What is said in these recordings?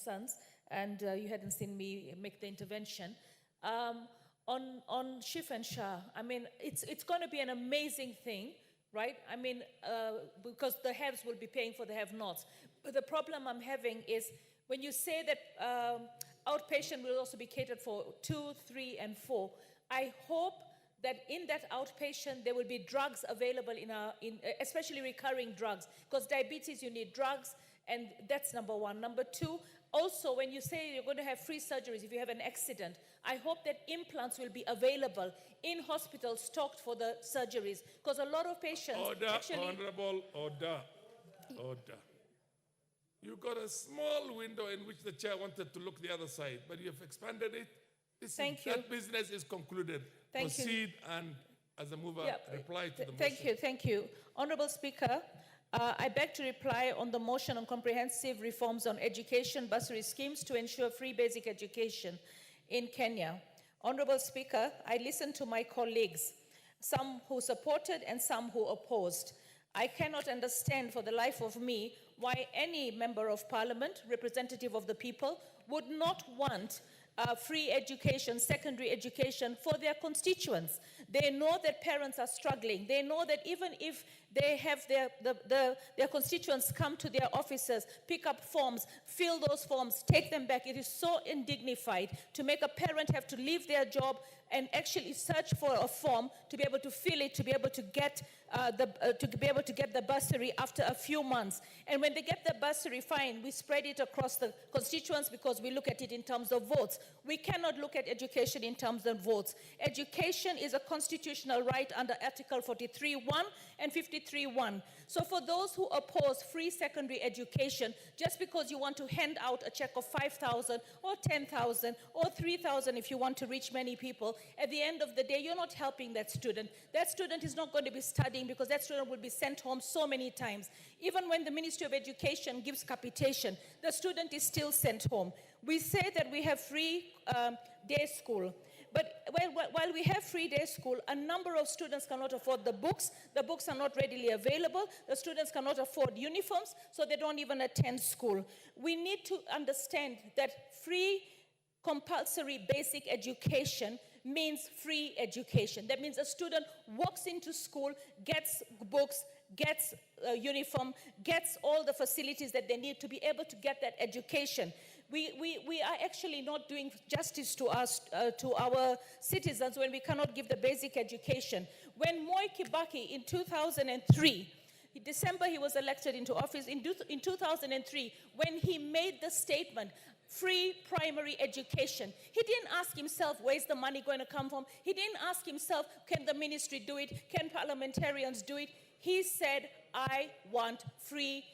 concerns, and you hadn't seen me make the intervention. On Shif and Shah, I mean, it's going to be an amazing thing, right? I mean, because the haves will be paying for the have-nots. But the problem I'm having is when you say that outpatient will also be catered for 2, 3, and 4, I hope that in that outpatient there will be drugs available especially recurring drugs, because diabetes, you need drugs, and that's number one. Number two, also when you say you're going to have free surgeries if you have an accident, I hope that implants will be available in hospitals stocked for the surgeries, because a lot of patients Honorable, order. You got a small window in which the chair wanted to look the other side, but you've expanded it. Thank you. That business is concluded. Proceed and, as a mover, reply to the motion. Thank you. Honorable Speaker, I beg to reply on the motion on comprehensive reforms on education bursary schemes to ensure free basic education in Kenya. Honorable Speaker, I listened to my colleagues, some who supported and some who opposed. I cannot understand for the life of me why any member of parliament, representative of the people, would not want free education, secondary education for their constituents. They know that parents are struggling. They know that even if they have their constituents come to their offices, pick up forms, fill those forms, take them back, it is so undignified to make a parent have to leave their job and actually search for a form to be able to fill it, to be able to get the bursary after a few months. And when they get the bursary, fine, we spread it across the constituents because we look at it in terms of votes. We cannot look at education in terms of votes. Education is a constitutional right under Article 43.1 and 53.1. So for those who oppose free secondary education, just because you want to hand out a check of 5,000 or 10,000 or 3,000 if you want to reach many people, at the end of the day, you're not helping that student. That student is not going to be studying because that student will be sent home so many times. Even when the Ministry of Education gives capitation, the student is still sent home. We say that we have free day school. But while we have free day school, a number of students cannot afford the books. The books are not readily available. The students cannot afford uniforms, so they don't even attend school. We need to understand that free compulsory basic education means free education. That means a student walks into school, gets books, gets a uniform, gets all the facilities that they need to be able to get that education. We are actually not doing justice to us, to our citizens when we cannot give the basic education. When Moi Kibaki in 2003, in December he was elected into office, in 2003, when he made the statement, free primary education, he didn't ask himself, where's the money going to come from? He didn't ask himself, can the ministry do it? Can parliamentarians do it? He said, I want free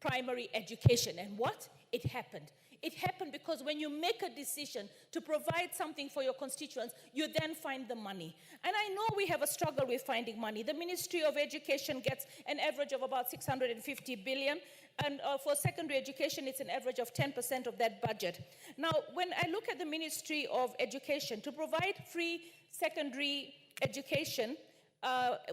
primary education. And what? It happened. It happened because when you make a decision to provide something for your constituents, you then find the money. And I know we have a struggle with finding money. The Ministry of Education gets an average of about 650 billion. And for secondary education, it's an average of 10% of that budget. Now, when I look at the Ministry of Education, to provide free secondary education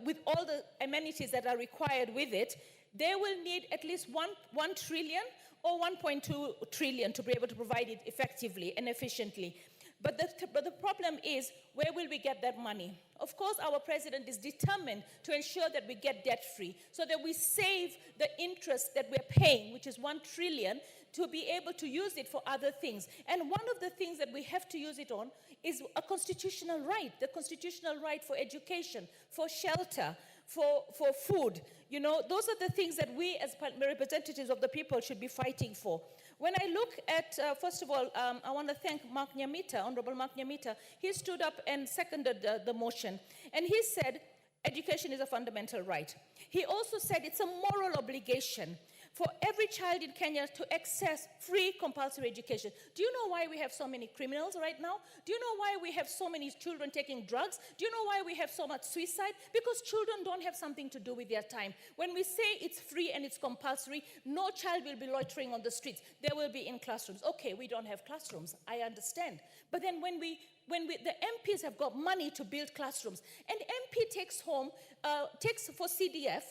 with all the amenities that are required with it, they will need at least 1 trillion or 1.2 trillion to be able to provide it effectively and efficiently. But the problem is, where will we get that money? Of course, our president is determined to ensure that we get debt-free, so that we save the interest that we're paying, which is 1 trillion, to be able to use it for other things. And one of the things that we have to use it on is a constitutional right, the constitutional right for education, for shelter, for food. You know, those are the things that we as representatives of the people should be fighting for. When I look at, first of all, I want to thank Mark Nyamita, Honorable Mark Nyamita. He stood up and seconded the motion. And he said, education is a fundamental right. He also said it's a moral obligation for every child in Kenya to access free compulsory education. Do you know why we have so many criminals right now? Do you know why we have so many children taking drugs? Do you know why we have so much suicide? Because children don't have something to do with their time. When we say it's free and it's compulsory, no child will be loitering on the streets. They will be in classrooms. Okay, we don't have classrooms, I understand. But then when the MPs have got money to build classrooms, and MP takes for CDF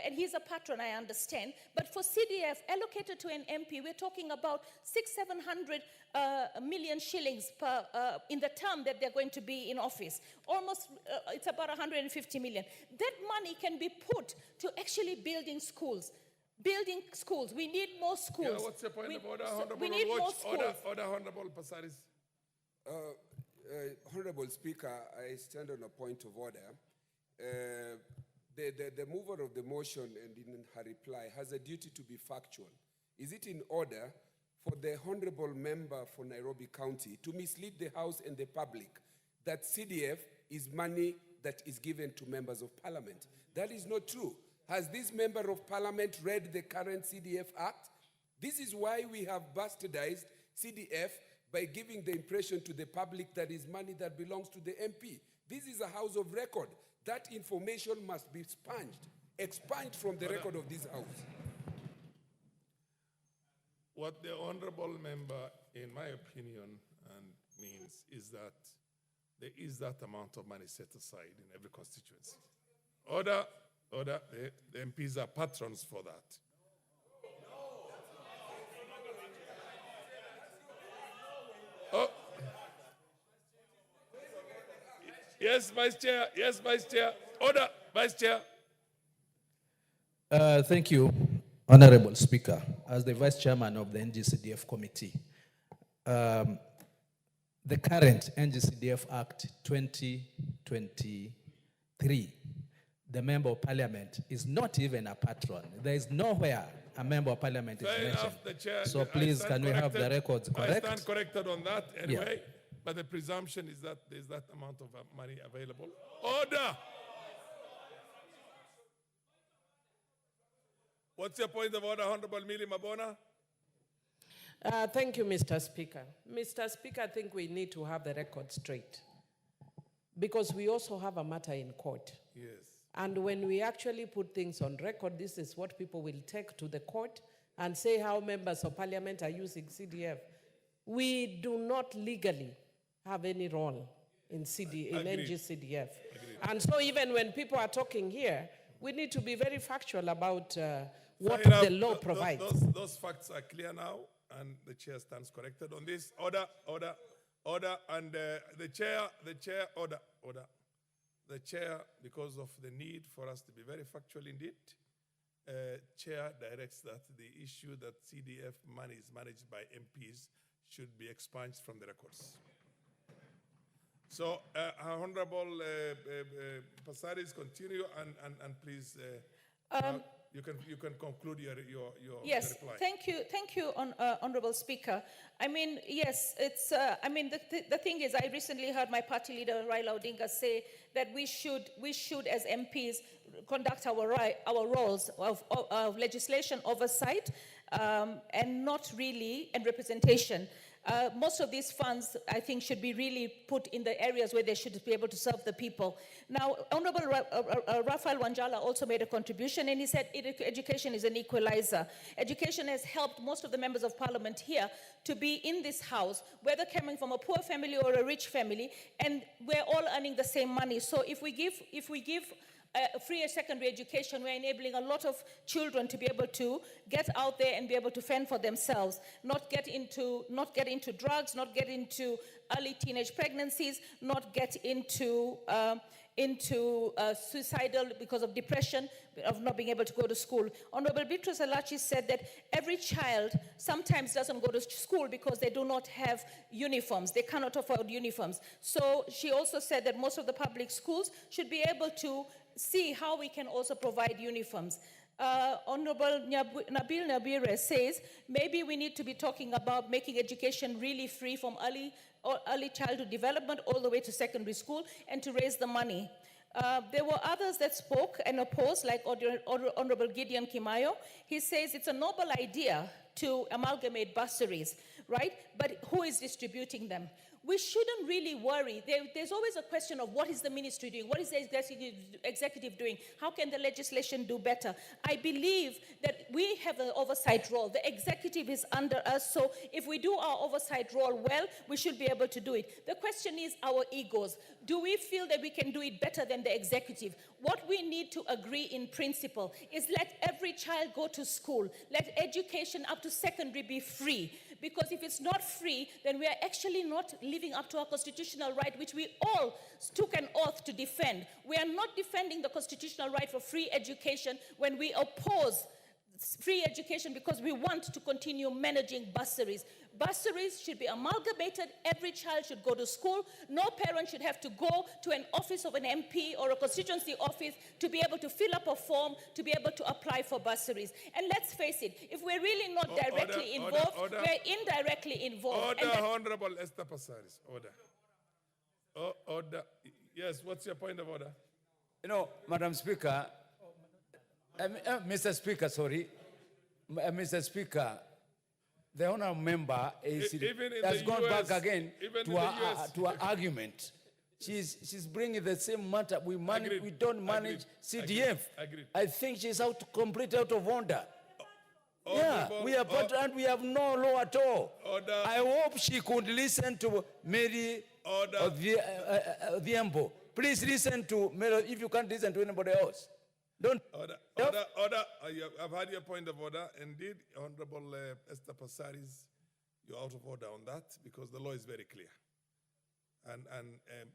and he's a patron, I understand, but for CDF allocated to an MP, we're talking about 700 million shillings per, in the term that they're going to be in office. Almost, it's about 150 million. That money can be put to actually building schools. Building schools. We need more schools. Yeah, what's your point of order, Honorable? We need more schools. Order, Honorable Bursaries. Honorable Speaker, I stand on a point of order. The mover of the motion and in her reply has a duty to be factual. Is it in order for the Honorable Member for Nairobi County to mislead the House and the public that CDF is money that is given to members of Parliament? That is not true. Has this Member of Parliament read the current CDF Act? This is why we have bastardized CDF by giving the impression to the public that is money that belongs to the MP. This is a house of record. That information must be expunged from the record of this house. What the honorable member, in my opinion, means is that there is that amount of money set aside in every constituency. Order, the MPs are patrons for that. Oh. Yes, Vice Chair. Yes, Vice Chair. Order, Vice Chair. Thank you, Honorable Speaker. As the Vice Chairman of the NGCDF Committee, the current NGCDF Act 2023, the Member of Parliament is not even a patron. There is nowhere a Member of Parliament is mentioned. The Chair, so please, can we have the records correct? I stand corrected on that anyway. Yeah. But the presumption is that there's that amount of money available. Order! What's your point of order, Honorable Millie Mabona? Thank you, Mr. Speaker. Mr. Speaker, I think we need to have the record straight because we also have a matter in court. Yes. And when we actually put things on record, this is what people will take to the court and say how members of Parliament are using CDF. We do not legally have any role in NGCDF. And so even when people are talking here, we need to be very factual about what the law provides. Those facts are clear now, and the Chair stands corrected on this. Order, and the Chair, order. The Chair, because of the need for us to be very factual indeed, Chair directs that the issue that CDF money is managed by MPs should be expunged from the records. So, Honorable Bursaries, continue and please, you can conclude your yes, reply. Thank you, Honorable Speaker. I mean, yes, it's. I mean, the thing is, I recently heard my party leader Raila Odinga say that we should as MPs conduct our roles of legislation oversight and not really in representation. Most of these funds, I think, should be really put in the areas where they should be able to serve the people. Now, Honorable Raphael Wanjala also made a contribution, and he said education is an equalizer. Education has helped most of the members of Parliament here to be in this house, whether coming from a poor family or a rich family, and we're all earning the same money. So if we give free secondary education, we're enabling a lot of children to be able to get out there and be able to fend for themselves, not get into drugs, not get into early teenage pregnancies, not get into suicidal because of depression, of not being able to go to school. Honorable Beatrice Alachi said that every child sometimes doesn't go to school because they do not have uniforms. They cannot afford uniforms. So she also said that most of the public schools should be able to see how we can also provide uniforms. Honorable Nabil Nabire says maybe we need to be talking about making education really free from early childhood development all the way to secondary school and to raise the money. There were others that spoke and opposed, like Honorable Gideon Kimayo. He says it's a noble idea to amalgamate bursaries, right? But who is distributing them? we shouldn't really worry. There's always a question of what is the ministry doing? What is the executive doing? How can the legislation do better? I believe that we have an oversight role. The executive is under us, so if we do our oversight role well, we should be able to do it. The question is our egos. Do we feel that we can do it better than the executive? What we need to agree in principle is let every child go to school. Let education up to secondary be free. Because if it's not free, then we are actually not living up to our constitutional right, which we all took an oath to defend. We are not defending the constitutional right for free education when we oppose free education because we want to continue managing bursaries. Bursaries should be amalgamated. Every child should go to school. No parent should have to go to an office of an MP or a constituency office to be able to fill up a form, to be able to apply for bursaries. And let's face it, if we're really not directly involved, we're indirectly involved. Order, Honorable Esther Bursaries. Order. Order. Yes, what's your point of order? You know, Madam Speaker, Mr. Speaker, sorry. Mr. Speaker, the honourable member has gone back again to her argument. She's bringing the same matter. We don't manage CDF. Agreed. I think she's completely out of order. Yeah, we are part and we have no law at all. Order. I hope she could listen to Mary Odhiambo. Please listen to Mary if you can't listen to anybody else. Don't. Order. I've had your point of order. Indeed, Honorable Esther Bursaries, you're out of order on that because the law is very clear. And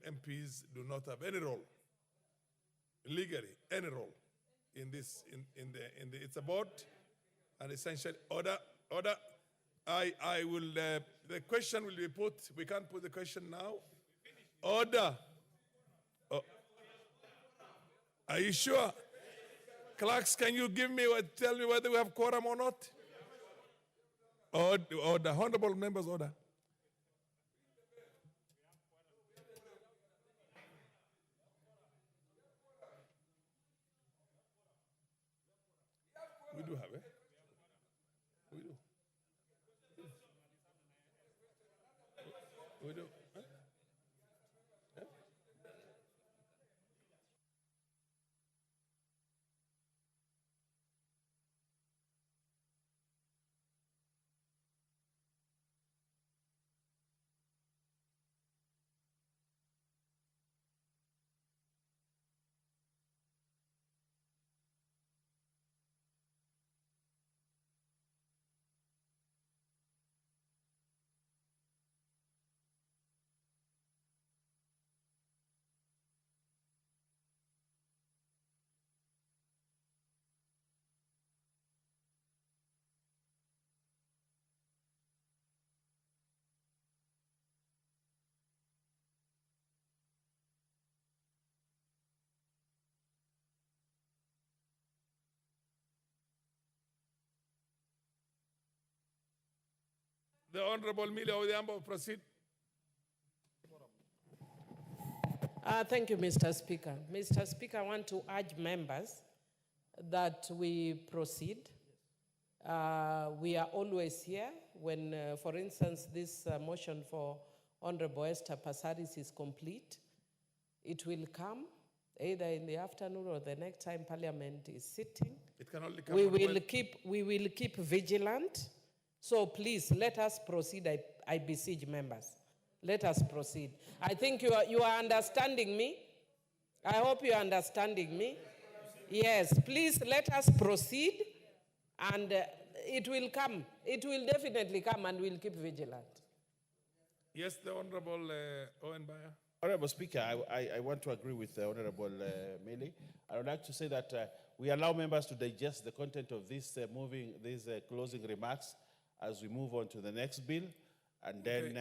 MPs do not have any role, legally, any role in this, it's about an essential order. I will, the question will be put, we can't put the question now. Order. Are you sure? Clerks, can you tell me whether we have quorum or not? Order. Honorable members, order. We do have it. We do. We do. Huh? Huh? The Honorable Mila Odhiambo, proceed. Thank you, Mr. Speaker. Mr. Speaker, I want to urge members that we proceed. We are always here when, for instance, this motion for Honorable Esther Bursaries is complete. It will come either in the afternoon or the next time Parliament is sitting. It can only come We will keep vigilant. So please, let us proceed. I beseech members. Let us proceed. I think you are understanding me. I hope you are understanding me. Yes, please let us proceed, and it will come. It will definitely come, and we'll keep vigilant. Yes, the Honorable Owen Bayer. Honorable Speaker, I want to agree with Honorable Mele. I would like to say that we allow members to digest the content of these closing remarks as we move on to the next bill. And then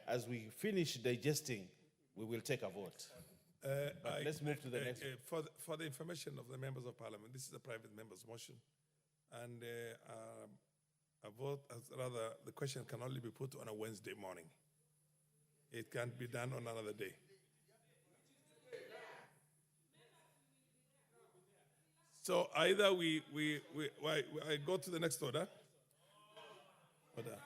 as we finish digesting, we will take a vote. Let's move to the next. For the information of the members of Parliament, this is a private member's motion. And a vote, the question can only be put on a Wednesday morning. It can't be done on another day. So either I go to the next order. Order.